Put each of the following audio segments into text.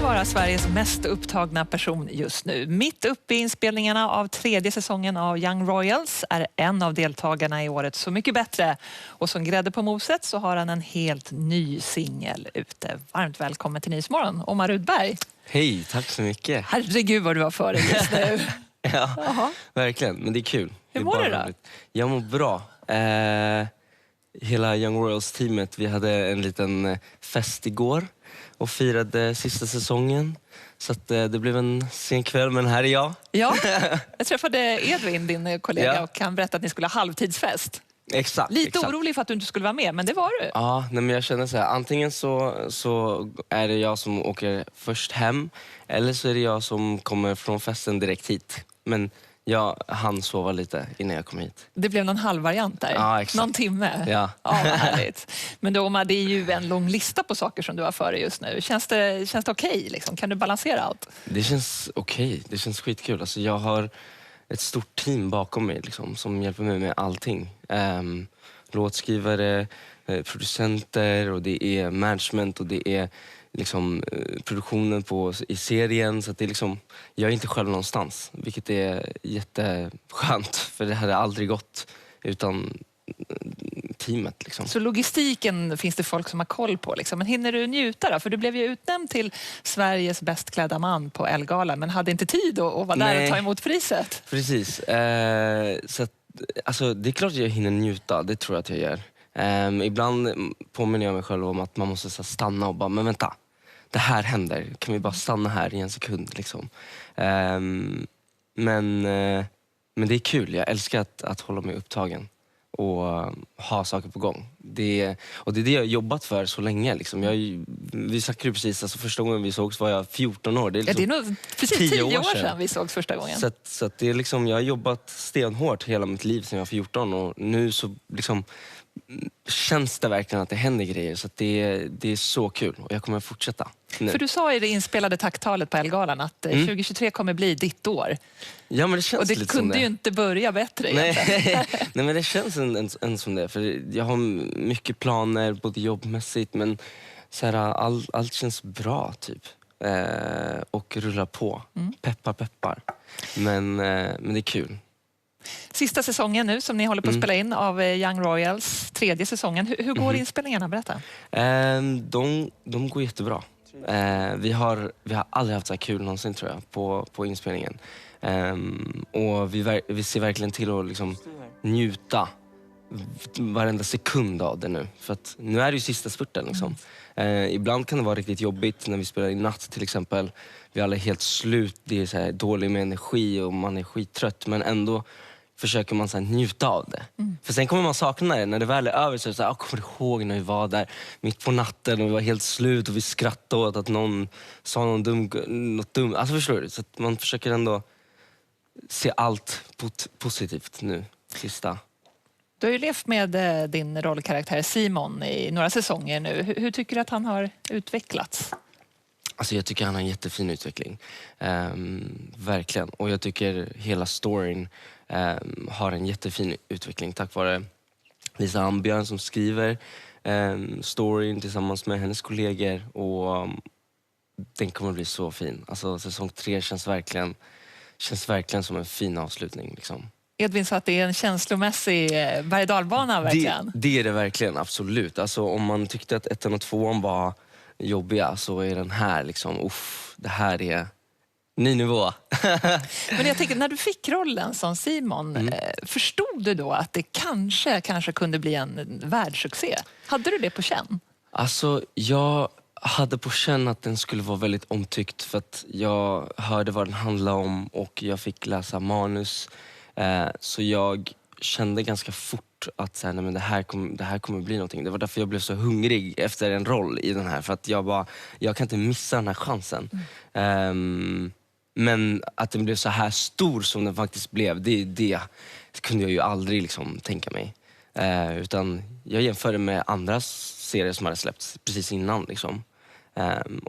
Vara Sveriges mest upptagna person just nu. Mitt uppe i inspelningarna av 3:e säsongen av Young Royals är en av deltagarna i året Så mycket bättre. Och som grädde på moset så har han en helt ny singel ute. Varmt välkommen till Nyhetsmorgon, Omar Rudberg. Hej, tack så mycket. Herregud vad du har för dig just nu. Ja, verkligen. Men det är kul. Hur mår du då? Jag mår bra. Hela Young Royals-teamet, vi hade en liten fest igår och firade sista säsongen. Så att, det blev en sen kväll, men här är jag. Ja, jag träffade Edvin, din kollega, och han berättade att ni skulle ha halvtidsfest. Exakt. Lite orolig för att du inte skulle vara med, men det var du. Ja, men jag känner så här, antingen så är det jag som åker först hem, eller så är det jag som kommer från festen direkt hit. Men jag hann sova lite innan jag kom hit. Det blev någon halvvariant där. Ja, exakt. Någon timme. Ja. Ja, vad härligt. Men då, Omar, det är ju en lång lista på saker som du har för dig just nu. Känns det okej, liksom? Kan du balansera allt? Det känns okej. Det känns skitkul. Alltså, jag har ett stort team bakom mig liksom, som hjälper mig med allting. Låtskrivare, producenter, och det är management, och det är liksom produktionen i serien. Så att det är liksom, jag är inte själv någonstans, vilket är jätteskönt, för det hade aldrig gått utan teamet liksom. Så logistiken finns det folk som har koll på liksom. Men hinner du njuta då? För du blev ju utnämnd till Sveriges bäst klädda man på Ellegalan, men hade inte tid att vara där och ta emot priset. Precis. Så att, alltså, det är klart att jag hinner njuta, det tror jag att jag gör. Ibland påminner jag mig själv om att man måste så stanna och bara, men vänta, det här händer, kan vi bara stanna här i en sekund liksom. Men det är kul, jag älskar att hålla mig upptagen och ha saker på gång. Det är det jag har jobbat för så länge liksom. Vi snackade ju precis, alltså, första gången vi sågs var jag 14 år. Det är, liksom det är nog precis 10 år sedan vi sågs första gången. Så att det är liksom, jag har jobbat stenhårt hela mitt liv sedan jag var 14, och nu så liksom känns det verkligen att det händer grejer, så att det är så kul, och jag kommer att fortsätta nu. För du sa i det inspelade tacktalet på Ellegalan att 2023 kommer bli ditt år. Ja, men det känns, och det lite kunde ju inte börja bättre. Nej, men det känns en som det, för jag har mycket planer både jobbmässigt, men så här, allt känns bra typ. Och rullar på. Peppar. Men det är kul. Sista säsongen nu som ni håller på att spela in av Young Royals, 3:e säsongen. Hur går inspelningarna? Berätta. De går jättebra. Vi har aldrig haft så här kul någonsin, tror jag, på inspelningen. Och vi ser verkligen till att liksom njuta varenda sekund av det nu. För att nu är det ju sista spurten liksom. Ibland kan det vara riktigt jobbigt när vi spelar i natt till exempel. Vi alla är helt slut, det är så här dålig med energi och man är skittrött, men ändå försöker man så här njuta av det. För sen kommer man sakna det när det väl är över, så är det så här, kommer du ihåg när vi var där mitt på natten och vi var helt slut och vi skrattade åt att någon sa något dumt. Alltså, förstår du? Så att man försöker ändå se allt positivt nu, sista. Du har ju levt med din rollkaraktär Simon i några säsonger nu. Hur tycker du att han har utvecklats? Alltså, jag tycker han har en jättefin utveckling. Verkligen. Och jag tycker hela storyn har en jättefin utveckling tack vare Lisa Ambjörn som skriver storyn tillsammans med hennes kollegor. Och den kommer att bli så fin. Alltså, säsong 3 känns verkligen som en fin avslutning liksom. Edvin sa att det är en känslomässig berg- och dalbana verkligen. Det är det verkligen, absolut. Alltså, om man tyckte att 1 och 2 var jobbiga, så är den här liksom, det här är ny nivå. Men jag tänker, när du fick rollen som Simon, förstod du då att det kanske kunde bli en världssuccé? Hade du det på känn? Alltså, jag hade på känn att den skulle vara väldigt omtyckt, för att jag hörde vad den handlade om och jag fick läsa manus. Så jag kände ganska fort att så här, nej, men det här kommer bli någonting. Det var därför jag blev så hungrig efter en roll i den här. För att jag kan inte missa den här chansen. Men att den blev så här stor som den faktiskt blev, det kunde jag ju aldrig liksom tänka mig. Utan jag jämförde med andra serier som hade släppts precis innan liksom.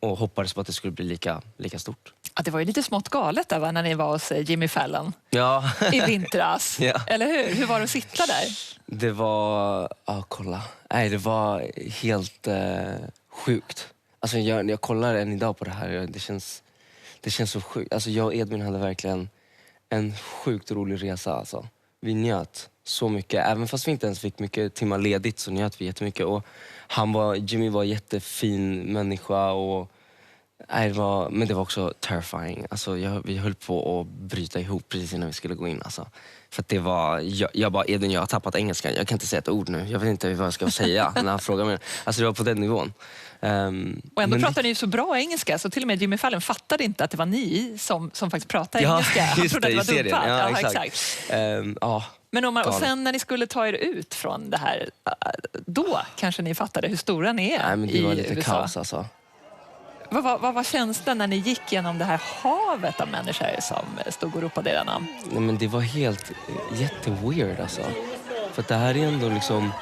Och hoppades på att det skulle bli lika stort. Att det var ju lite smått galet där, va, när ni var hos Jimmy Fallon Ja. i vintras. Ja. Eller hur? Hur var det att sitta där? Det var... Ja, kolla. Nej, det var helt sjukt. Alltså jag kollar än idag på det här. Det känns så sjukt. Alltså jag och Edvin hade verkligen en sjukt rolig resa. Alltså. Vi njöt så mycket. Även fast vi inte ens fick mycket timmar ledigt så njöt vi jättemycket. Och Jimmy var jättefin människa. Och, men det var också terrifying. Alltså vi höll på att bryta ihop precis innan vi skulle gå in. Alltså. För att det var... Jag bara, Edvin, jag har tappat engelskan. Jag kan inte säga ett ord nu. Jag vet inte vad jag ska säga när han frågar mig. Alltså det var på den nivån. Och ändå pratar ni ju så bra engelska så till och med Jimmy Fallon fattade inte att det var ni som faktiskt pratade engelska. Han trodde att det var dumpat. Ja, exakt. Men och sen när ni skulle ta er ut från det här, då kanske ni fattade hur stora ni är. Nej, men det var lite USA. kaos alltså. Vad var känslan när ni gick genom det här havet av människor som stod och ropade era namn? Nej, men det var jätteweird alltså. För att det här är ändå liksom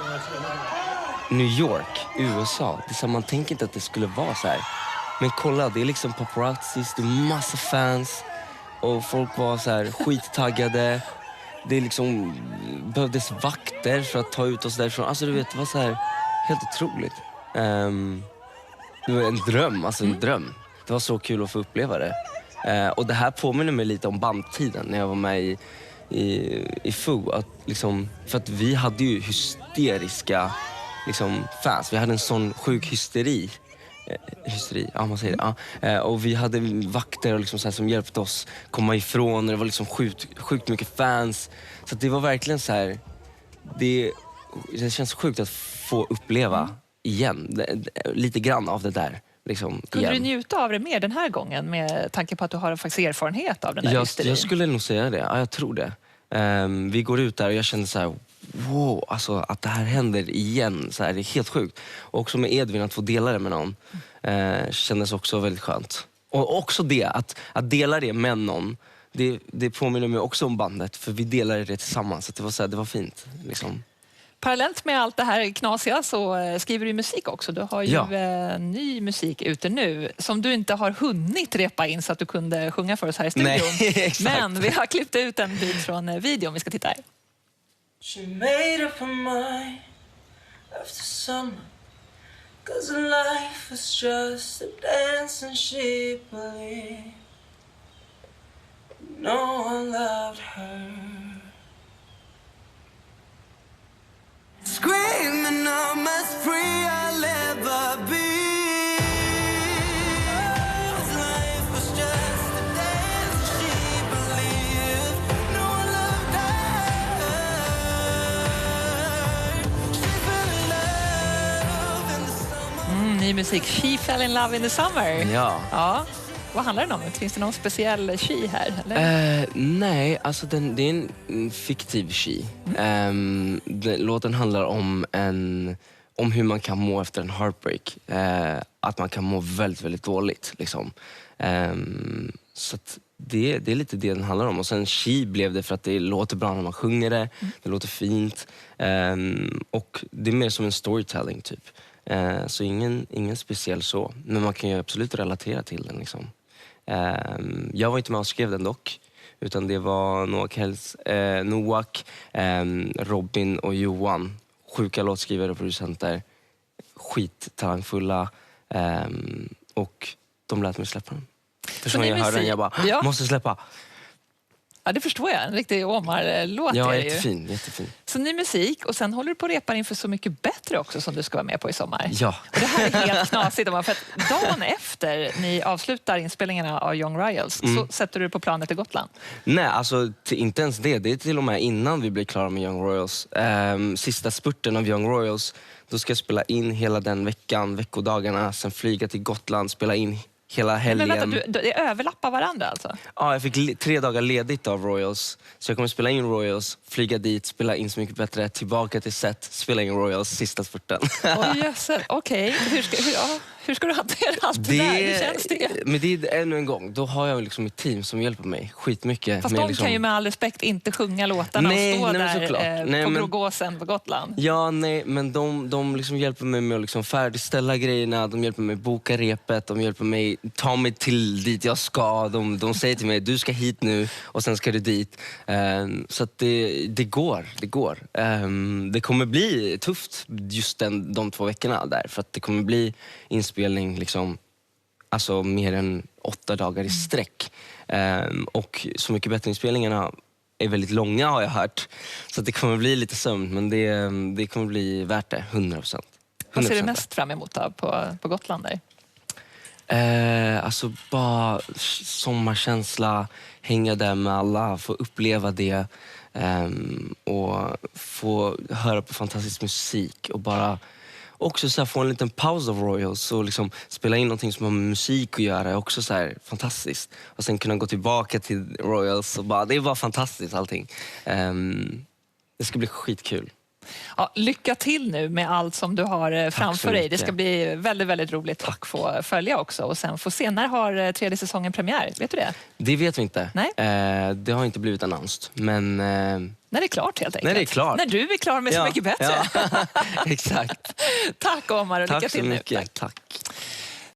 New York, USA. Det är så, man tänker inte att det skulle vara så här. Men kolla, det är liksom paparazzis, det är massa fans. Och folk var så här skittaggade. Det är liksom behövdes vakter för att ta ut oss därifrån. Alltså du vet, det var så här helt otroligt. Det var en dröm, alltså en dröm. Det var så kul att få uppleva det. Och det här påminner mig lite om bandtiden när jag var med i Foo. Att liksom, för att vi hade ju hysteriska liksom, fans. Vi hade en sån sjuk hysteri, ja man säger det. Ja. Och vi hade vakter och liksom så här, som hjälpte oss komma ifrån. Och det var liksom sjukt mycket fans. Så att det var verkligen så här. Det känns sjukt att få uppleva igen. Lite grann av det där. Liksom, kunde du njuta av det mer den här gången med tanke på att du har faktiskt erfarenhet av den här hysterin? Jag skulle nog säga det. Ja, jag tror det. Vi går ut där och jag kände så här, wow, alltså att det här händer igen. Så här, det är helt sjukt. Och också med Edvin, att få dela det med någon kändes också väldigt skönt. Och också det, att dela det med någon, det påminner mig också om bandet. För vi delade det tillsammans. Så det var, så här, det var fint. Liksom. Parallellt med allt det här knasiga så skriver du musik också. Du har ju ny musik ute nu som du inte har hunnit repa in så att du kunde sjunga för oss här i studion. Nej, men vi har klippt ut en bit från videon. Vi ska titta här. She made up her mind after summer, 'cause life was just a dance and she believed no one loved her. Screaming I'm as free I'll ever be. Life was just a dance, she believed no one loved her. She fell in love in the summer. Ny musik, She Fell in Love in the Summer. Ja. Vad handlar det om? Finns det någon speciell she här? Eller? Nej, alltså det är en fiktiv she. Låten handlar om hur man kan må efter en heartbreak. Att man kan må väldigt, väldigt dåligt. Liksom. Så att det är lite det den handlar om. Och sen she blev det för att det låter bra när man sjunger det. Det låter fint. Och det är mer som en storytelling typ. Så ingen speciell så. Men man kan ju absolut relatera till den liksom. Jag var inte med och skrev den dock. Utan det var Noak, Robin och Johan. Sjuka låtskrivare och producenter. Skittalangfulla. Och de lät mig släppa den. Först när jag hörde den, jag bara, måste släppa. Ja, det förstår jag. En riktig Omar-låt ja, är det jättefin, ju. jättefin. Så ny musik och sen håller du på att repa inför Så mycket bättre också som du ska vara med på i sommar. Ja. Och det här är helt knasigt, för att dagen efter ni avslutar inspelningarna av Young Royals så sätter du på planet till Gotland. Nej, alltså inte ens det. Det är till och med innan vi blir klara med Young Royals. Sista spurten av Young Royals, då ska jag spela in hela den veckodagarna, sen flyga till Gotland, spela in hela helgen. Men vänta, det överlappar varandra alltså? Ja, jag fick 3 dagar ledigt av Royals. Så jag kommer spela in Royals, flyga dit, spela in Så mycket bättre, tillbaka till set, spela in Royals, sista spurten. Okej. Hur ska du hantera allt det där? Hur känns det? Men det är ännu en gång, då har jag liksom ett team som hjälper mig skitmycket. Fast de kan ju med all respekt inte sjunga låtarna och stå där på Grågåsen på Gotland. Ja, nej, men de liksom hjälper mig med att liksom färdigställa grejerna. De hjälper mig boka repet. De hjälper mig ta mig till dit jag ska. De säger till mig, du ska hit nu och sen ska du dit. Så att det går. Det kommer bli tufft just de 2 veckorna där. För att det kommer bli inspelning liksom, alltså mer än 8 dagar i sträck. Och Så mycket bättre inspelningarna är väldigt långa har jag hört. Så att det kommer bli lite sömn, men det kommer bli värt det, 100%. Vad ser du mest fram emot då på Gotland där? Alltså bara sommarkänsla, hänga där med alla, få uppleva det och få höra på fantastisk musik och bara också så här, få en liten paus av Royals och liksom spela in någonting som har med musik att göra är också så här fantastiskt. Och sen kunna gå tillbaka till Royals och bara, det är bara fantastiskt allting. Det ska bli skitkul. Ja, lycka till nu med allt som du har framför dig. Det ska bli väldigt, väldigt roligt att få följa också. Och sen få se, när har 3:e säsongen premiär? Vet du det? Det vet vi inte. Nej. Det har inte blivit annonsed. Men, när det är klart helt enkelt. När det är klart. När du är klar med Så mycket bättre. Ja. Exakt. Tack Omar och lycka Tack till så nu. mycket. Tack.